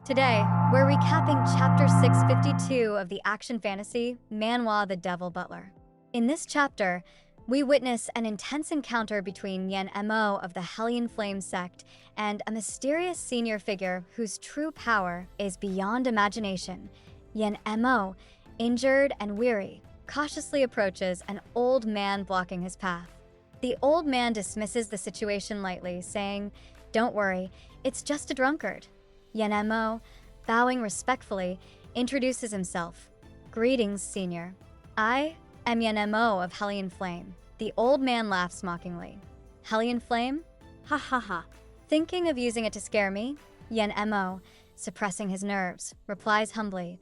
Today, we're recapping Chapter 652 of the action fantasy Manhwa the Devil Butler. In this chapter, we witness an intense encounter between Yen Mo of the Hellion Flame sect and a mysterious senior figure whose true power is beyond imagination. Yen Mo, injured and weary, cautiously approaches an old man blocking his path. The old man dismisses the situation lightly, saying, "Don't worry, it's just a drunkard." Yen Mo, bowing respectfully, introduces himself. "Greetings, senior. I am Yen Mo of Hellion Flame." The old man laughs mockingly. "Hellion Flame? Ha ha ha. Thinking of using it to scare me?" Yen Mo, suppressing his nerves, replies humbly,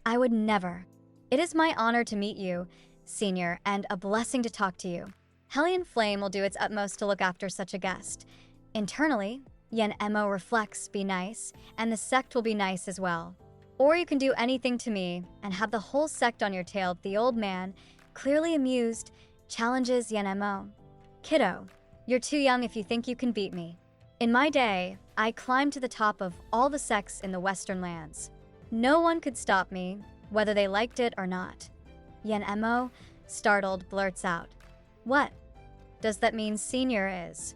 "I would never. It is my honor to meet you, senior, and a blessing to talk to you." Hellion Flame will do its utmost to look after such a guest. Internally, Yen Mo reflects, "Be nice, and the sect will be nice as well. Or you can do anything to me and have the whole sect on your tail." The old man, clearly amused, challenges Yen Mo. "Kiddo, you're too young if you think you can beat me. In my day, I climbed to the top of all the sects in the Western lands. No one could stop me, whether they liked it or not." Yen Mo, startled, blurts out, "What? Does that mean senior is?"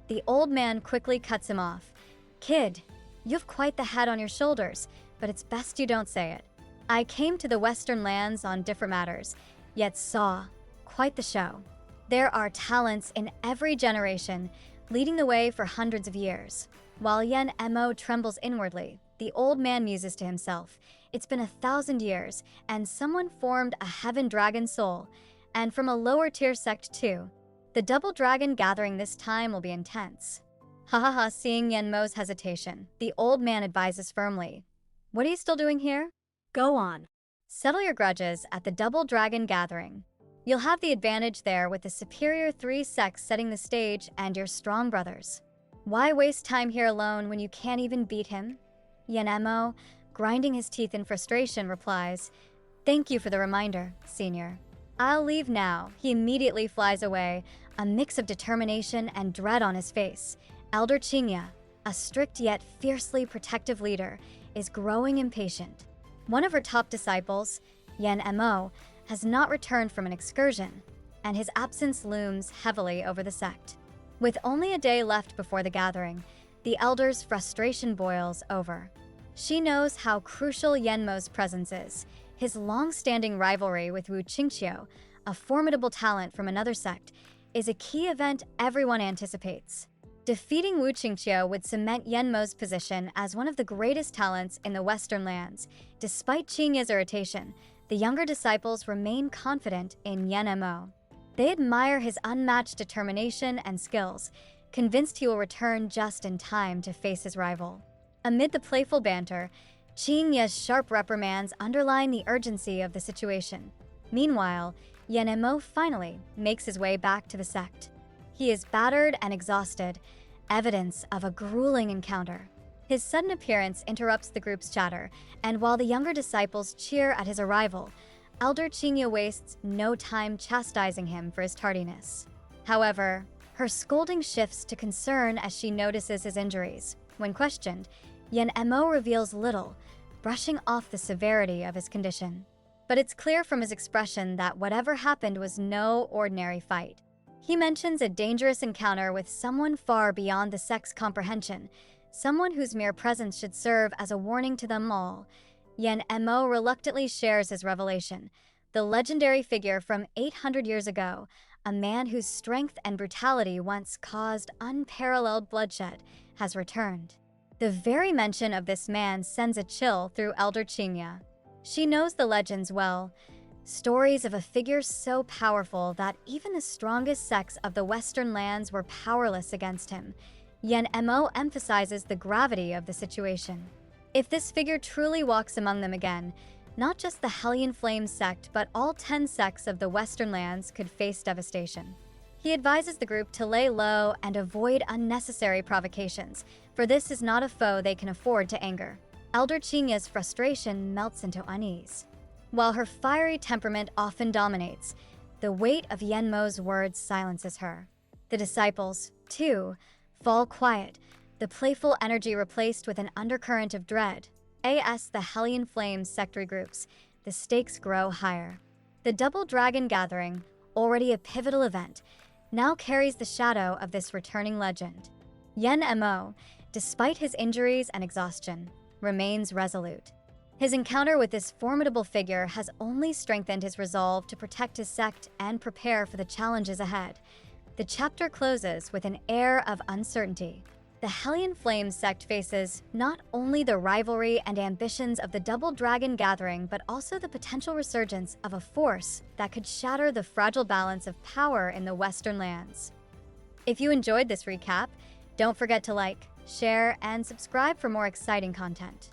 The old man quickly cuts him off. "Kid, you've quite the head on your shoulders, but it's best you don't say it. I came to the Western lands on different matters, yet saw quite the show. There are talents in every generation, leading the way for hundreds of years." While Yen Mo trembles inwardly, the old man muses to himself, "It's been 1,000 years, and someone formed a heaven dragon soul, and from a lower tier sect too. The double dragon gathering this time will be intense." Ha ha ha. Seeing Yen Mo's hesitation, the old man advises firmly, "What are you still doing here? Go on. Settle your grudges at the double dragon gathering. You'll have the advantage there with the superior 3 sects setting the stage and your strong brothers. Why waste time here alone when you can't even beat him?" Yen Mo, grinding his teeth in frustration, replies, "Thank you for the reminder, senior. I'll leave now." He immediately flies away, a mix of determination and dread on his face. Elder Qingya, a strict yet fiercely protective leader, is growing impatient. One of her top disciples, Yen Mo, has not returned from an excursion, and his absence looms heavily over the sect. With only a day left before the gathering, the elder's frustration boils over. She knows how crucial Yen Mo's presence is. His long-standing rivalry with Wu Qingqiu, a formidable talent from another sect, is a key event everyone anticipates. Defeating Wu Qingqiu would cement Yen Mo's position as one of the greatest talents in the Western lands. Despite Qingya's irritation, the younger disciples remain confident in Yen Mo. They admire his unmatched determination and skills, convinced he will return just in time to face his rival. Amid the playful banter, Qingya's sharp reprimands underline the urgency of the situation. Meanwhile, Yen Mo finally makes his way back to the sect. He is battered and exhausted, evidence of a grueling encounter. His sudden appearance interrupts the group's chatter, and while the younger disciples cheer at his arrival, Elder Qingya wastes no time chastising him for his tardiness. However, her scolding shifts to concern as she notices his injuries. When questioned, Yen Mo reveals little, brushing off the severity of his condition. But it's clear from his expression that whatever happened was no ordinary fight. He mentions a dangerous encounter with someone far beyond the sect's comprehension, someone whose mere presence should serve as a warning to them all. Yen Mo reluctantly shares his revelation. The legendary figure from 800 years ago, a man whose strength and brutality once caused unparalleled bloodshed, has returned. The very mention of this man sends a chill through Elder Qingya. She knows the legends well, stories of a figure so powerful that even the strongest sects of the Western lands were powerless against him. Yen Mo emphasizes the gravity of the situation. If this figure truly walks among them again, not just the Hellion Flame sect, but all 10 sects of the Western lands could face devastation. He advises the group to lay low and avoid unnecessary provocations, for this is not a foe they can afford to anger. Elder Qingya's frustration melts into unease. While her fiery temperament often dominates, the weight of Yen Mo's words silences her. The disciples, too, fall quiet, the playful energy replaced with an undercurrent of dread. As the Hellion Flames sect regroups, the stakes grow higher. The Double Dragon Gathering, already a pivotal event, now carries the shadow of this returning legend. Yen Mo, despite his injuries and exhaustion, remains resolute. His encounter with this formidable figure has only strengthened his resolve to protect his sect and prepare for the challenges ahead. The chapter closes with an air of uncertainty. The Hellion Flames sect faces not only the rivalry and ambitions of the Double Dragon Gathering, but also the potential resurgence of a force that could shatter the fragile balance of power in the Western lands. If you enjoyed this recap, don't forget to like, share, and subscribe for more exciting content.